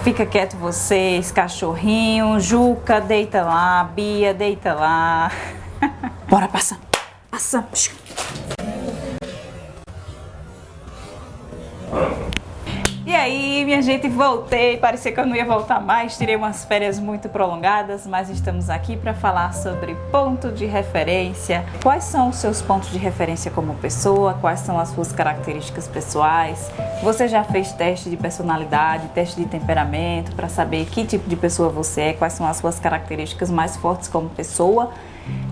Fica quieto vocês, cachorrinho. Juca, deita lá. Bia, deita lá. Bora, passa. Passa. E aí, minha gente, voltei. Parecia que eu não ia voltar mais. Tirei umas férias muito prolongadas, mas estamos aqui para falar sobre ponto de referência. Quais são os seus pontos de referência como pessoa? Quais são as suas características pessoais? Você já fez teste de personalidade, teste de temperamento para saber que tipo de pessoa você é? Quais são as suas características mais fortes como pessoa?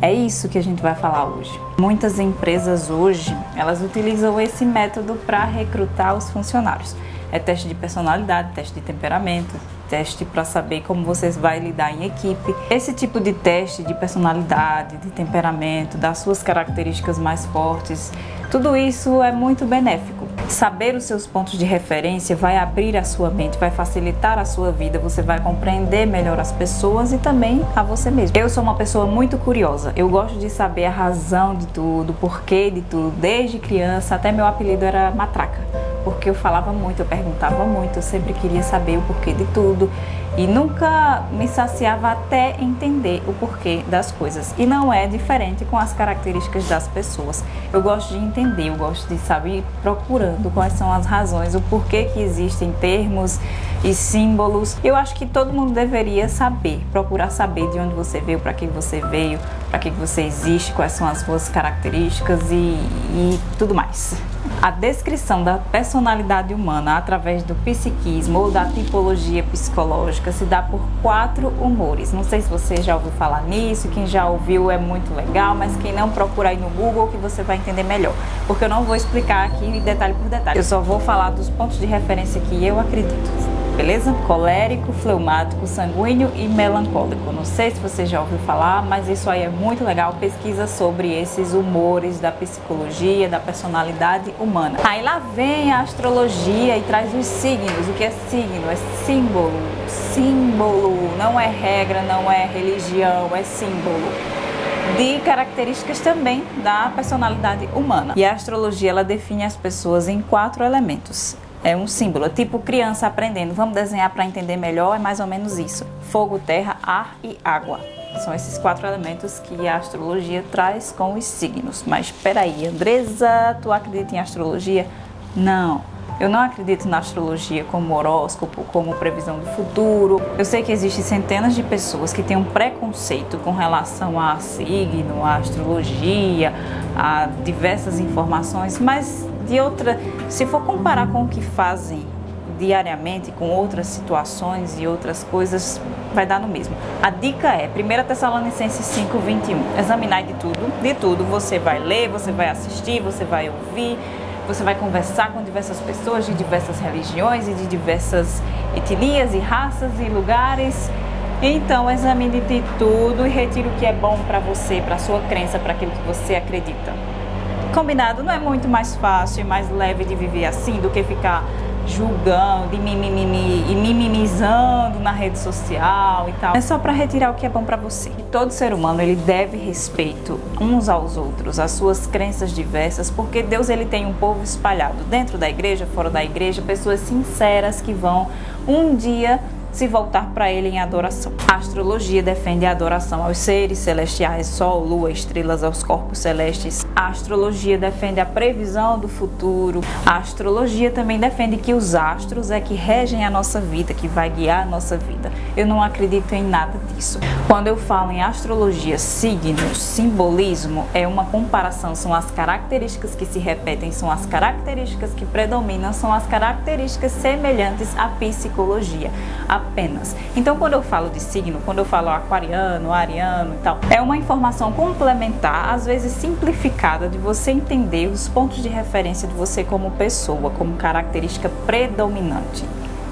É isso que a gente vai falar hoje. Muitas empresas hoje, elas utilizam esse método para recrutar os funcionários. É teste de personalidade, teste de temperamento, teste para saber como vocês vão lidar em equipe. Esse tipo de teste de personalidade, de temperamento, das suas características mais fortes, tudo isso é muito benéfico. Saber os seus pontos de referência vai abrir a sua mente, vai facilitar a sua vida, você vai compreender melhor as pessoas e também a você mesmo. Eu sou uma pessoa muito curiosa, eu gosto de saber a razão de tudo, o porquê de tudo. Desde criança, até meu apelido era Matraca, porque eu falava muito, eu perguntava muito, eu sempre queria saber o porquê de tudo e nunca me saciava até entender o porquê das coisas. E não é diferente com as características das pessoas. Eu gosto de entender, eu gosto de saber procurando quais são as razões, o porquê que existem termos e símbolos. Eu acho que todo mundo deveria saber, procurar saber de onde você veio, para que você veio, para que você existe, quais são as suas características e tudo mais. A descrição da personalidade humana através do psiquismo ou da tipologia psicológica se dá por 4 humores. Não sei se você já ouviu falar nisso, quem já ouviu é muito legal, mas quem não, procura aí no Google que você vai entender melhor. Porque eu não vou explicar aqui detalhe por detalhe, eu só vou falar dos pontos de referência que eu acredito. Beleza? Colérico, fleumático, sanguíneo e melancólico. Não sei se você já ouviu falar, mas isso aí é muito legal. Pesquisa sobre esses humores da psicologia, da personalidade humana. Aí lá vem a astrologia e traz os signos. O que é signo? É símbolo. Símbolo. Não é regra, não é religião, é símbolo. De características também da personalidade humana. E a astrologia, ela define as pessoas em 4 elementos. É um símbolo, é tipo criança aprendendo. Vamos desenhar para entender melhor, é mais ou menos isso. Fogo, terra, ar e água. São esses 4 elementos que a astrologia traz com os signos. Mas espera aí, Andresa, tu acredita em astrologia? Não, eu não acredito na astrologia como horóscopo, como previsão do futuro. Eu sei que existem centenas de pessoas que têm um preconceito com relação a signo, a astrologia, a diversas informações, mas se for comparar com o que fazem diariamente, com outras situações e outras coisas, vai dar no mesmo. A dica é 1 Tessalonicenses 5:21. Examinar de tudo. Você vai ler, você vai assistir, você vai ouvir, você vai conversar com diversas pessoas de diversas religiões e de diversas etnias e raças e lugares. Então, examine de tudo e retire o que é bom para você, para sua crença, para aquilo que você acredita. Combinado? Não é muito mais fácil e mais leve de viver assim do que ficar julgando e mimimizando na rede social e tal. É só para retirar o que é bom para você. Todo ser humano, ele deve respeito uns aos outros, às suas crenças diversas, porque Deus, ele tem um povo espalhado dentro da igreja, fora da igreja, pessoas sinceras que vão um dia se voltar para ele em adoração. A astrologia defende a adoração aos seres celestiais, sol, lua, estrelas, aos corpos celestes. A astrologia defende a previsão do futuro. A astrologia também defende que os astros é que regem a nossa vida, que vai guiar a nossa vida. Eu não acredito em nada disso. Quando eu falo em astrologia, signos, simbolismo, é uma comparação, são as características que se repetem, são as características que predominam, são as características semelhantes à psicologia. Apenas. Então, quando eu falo de signo, quando eu falo aquariano, ariano e tal, é uma informação complementar, às vezes simplificada, de você entender os pontos de referência de você como pessoa, como característica predominante.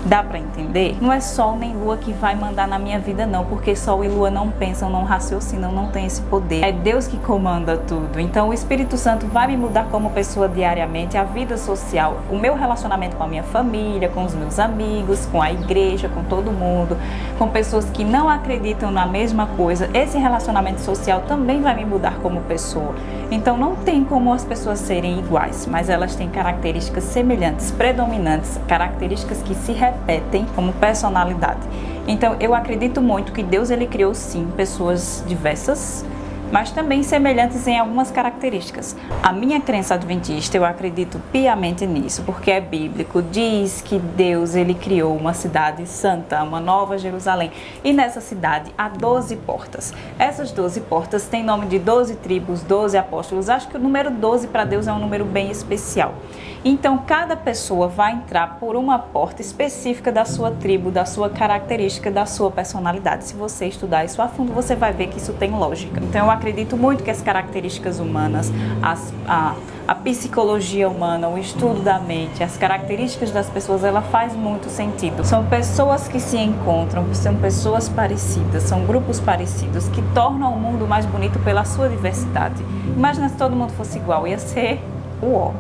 Dá pra entender? Não é Sol nem Lua que vai mandar na minha vida não, porque Sol e Lua não pensam, não raciocinam, não tem esse poder. É Deus que comanda tudo. Então o Espírito Santo vai me mudar como pessoa diariamente, a vida social, o meu relacionamento com a minha família, com os meus amigos, com a igreja, com todo mundo, com pessoas que não acreditam na mesma coisa. Esse relacionamento social também vai me mudar como pessoa. Então não tem como as pessoas serem iguais, mas elas têm características semelhantes, predominantes, características que se repetem repetem como personalidade. Então eu acredito muito que Deus ele criou sim pessoas diversas, mas também semelhantes em algumas características. A minha crença adventista, eu acredito piamente nisso, porque é bíblico, diz que Deus ele criou uma cidade santa, uma nova Jerusalém, e nessa cidade há 12 portas. Essas 12 portas têm nome de 12 tribos, 12 apóstolos. Acho que o número 12 para Deus é um número bem especial. Então cada pessoa vai entrar por uma porta específica da sua tribo, da sua característica, da sua personalidade. Se você estudar isso a fundo, você vai ver que isso tem lógica. Então eu acredito muito que as características humanas, a psicologia humana, o estudo da mente, as características das pessoas, ela faz muito sentido. São pessoas que se encontram, são pessoas parecidas, são grupos parecidos que tornam o mundo mais bonito pela sua diversidade. Imagina se todo mundo fosse igual, ia ser uó.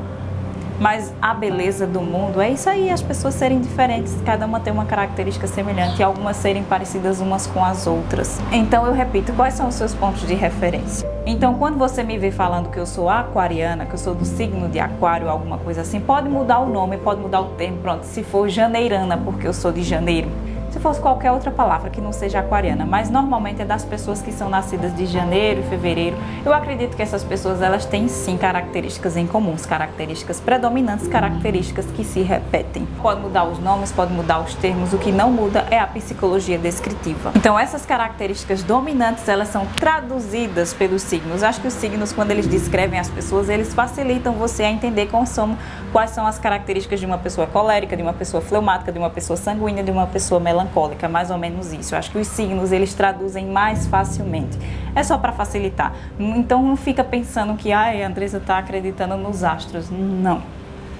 Mas a beleza do mundo é isso aí, as pessoas serem diferentes, cada uma tem uma característica semelhante e algumas serem parecidas umas com as outras. Então eu repito, quais são os seus pontos de referência? Então quando você me vê falando que eu sou aquariana, que eu sou do signo de aquário, alguma coisa assim, pode mudar o nome, pode mudar o termo, pronto, se for janeirana, porque eu sou de janeiro. Se fosse qualquer outra palavra que não seja aquariana, mas normalmente é das pessoas que são nascidas de janeiro e fevereiro. Eu acredito que essas pessoas elas têm sim características em comuns, características predominantes, características que se repetem. Pode mudar os nomes, pode mudar os termos, o que não muda é a psicologia descritiva. Então essas características dominantes elas são traduzidas pelos signos. Acho que os signos, quando eles descrevem as pessoas, eles facilitam você a entender quais são as características de uma pessoa colérica, de uma pessoa fleumática, de uma pessoa sanguínea, de uma pessoa melancólica, mais ou menos isso. Eu acho que os signos, eles traduzem mais facilmente. É só para facilitar. Então não fica pensando que a Andressa está acreditando nos astros. Não,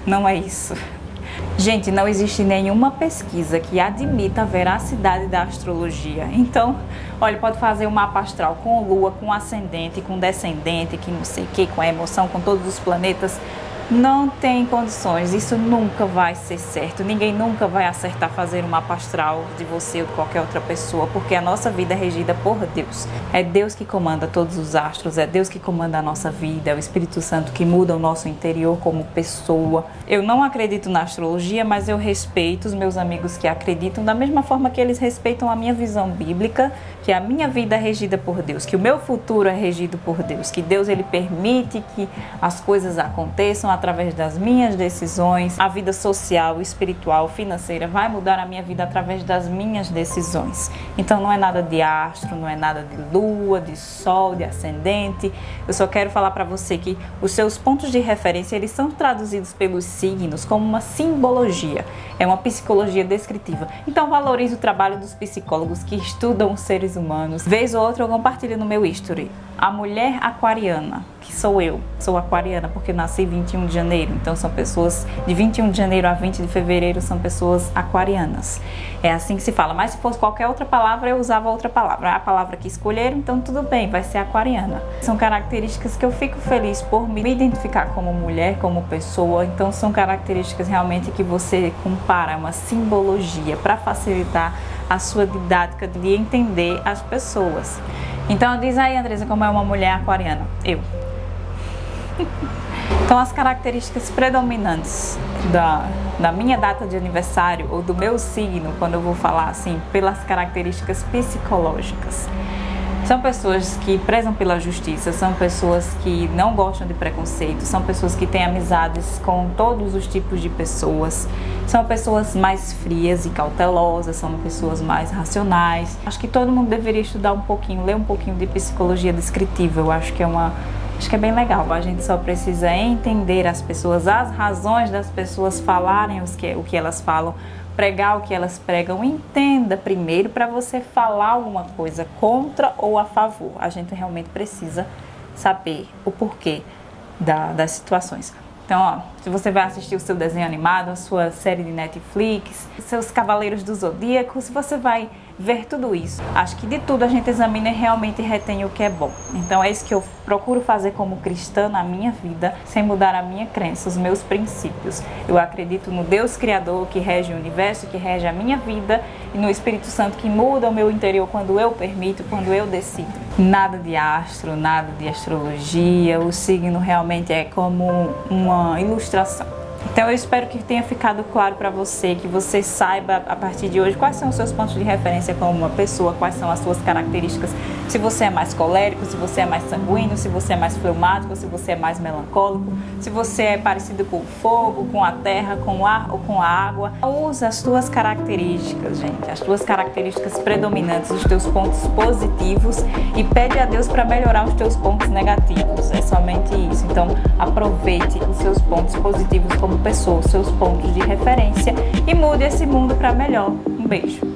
não é isso. Gente, não existe nenhuma pesquisa que admita a veracidade da astrologia. Então, olha, pode fazer um mapa astral com lua, com ascendente, com descendente, que não sei o que, com a emoção, com todos os planetas. Não tem condições, isso nunca vai ser certo. Ninguém nunca vai acertar fazer um mapa astral de você ou de qualquer outra pessoa, porque a nossa vida é regida por Deus. É Deus que comanda todos os astros, é Deus que comanda a nossa vida, é o Espírito Santo que muda o nosso interior como pessoa. Eu não acredito na astrologia, mas eu respeito os meus amigos que acreditam da mesma forma que eles respeitam a minha visão bíblica, que a minha vida é regida por Deus, que o meu futuro é regido por Deus, que Deus ele permite que as coisas aconteçam através das minhas decisões. A vida social, espiritual, financeira vai mudar a minha vida através das minhas decisões. Então não é nada de astro, não é nada de lua, de sol, de ascendente. Eu só quero falar para você que os seus pontos de referência eles são traduzidos pelos signos como uma simbologia. É uma psicologia descritiva. Então valorize o trabalho dos psicólogos que estudam os seres humanos. Vez ou outra eu compartilho no meu history. A mulher aquariana, que sou eu, sou aquariana porque nasci 21 de janeiro, então são pessoas de 21 de janeiro a 20 de fevereiro são pessoas aquarianas. É assim que se fala, mas se fosse qualquer outra palavra eu usava outra palavra. A palavra que escolheram, então tudo bem, vai ser aquariana. São características que eu fico feliz por me identificar como mulher, como pessoa, então são características realmente que você compara, uma simbologia para facilitar a sua didática de entender as pessoas. Então diz aí, Andressa, como é uma mulher aquariana? Eu. Então as características predominantes da minha data de aniversário ou do meu signo, quando eu vou falar assim, pelas características psicológicas. São pessoas que prezam pela justiça, são pessoas que não gostam de preconceito, são pessoas que têm amizades com todos os tipos de pessoas, são pessoas mais frias e cautelosas, são pessoas mais racionais. Acho que todo mundo deveria estudar um pouquinho, ler um pouquinho de psicologia descritiva. Eu acho que é bem legal. A gente só precisa entender as pessoas, as razões das pessoas falarem o que elas falam, pregar o que elas pregam. Entenda primeiro para você falar alguma coisa contra ou a favor. A gente realmente precisa saber o porquê das situações. Então, ó, se você vai assistir o seu desenho animado, a sua série de Netflix, seus Cavaleiros do Zodíaco, se você vai ver tudo isso, acho que de tudo a gente examina e realmente retém o que é bom. Então é isso que eu procuro fazer como cristã na minha vida, sem mudar a minha crença, os meus princípios. Eu acredito no Deus Criador que rege o universo, que rege a minha vida, e no Espírito Santo que muda o meu interior quando eu permito, quando eu decido. Nada de astro, nada de astrologia, o signo realmente é como uma ilustração. Então eu espero que tenha ficado claro para você, que você saiba a partir de hoje quais são os seus pontos de referência como uma pessoa, quais são as suas características, se você é mais colérico, se você é mais sanguíneo, se você é mais fleumático, se você é mais melancólico, se você é parecido com o fogo, com a terra, com o ar ou com a água. Usa as tuas características, gente, as tuas características predominantes, os teus pontos positivos e pede a Deus para melhorar os teus pontos negativos. É somente isso. Então aproveite os seus pontos positivos como pessoa, os seus pontos de referência e mude esse mundo para melhor. Um beijo.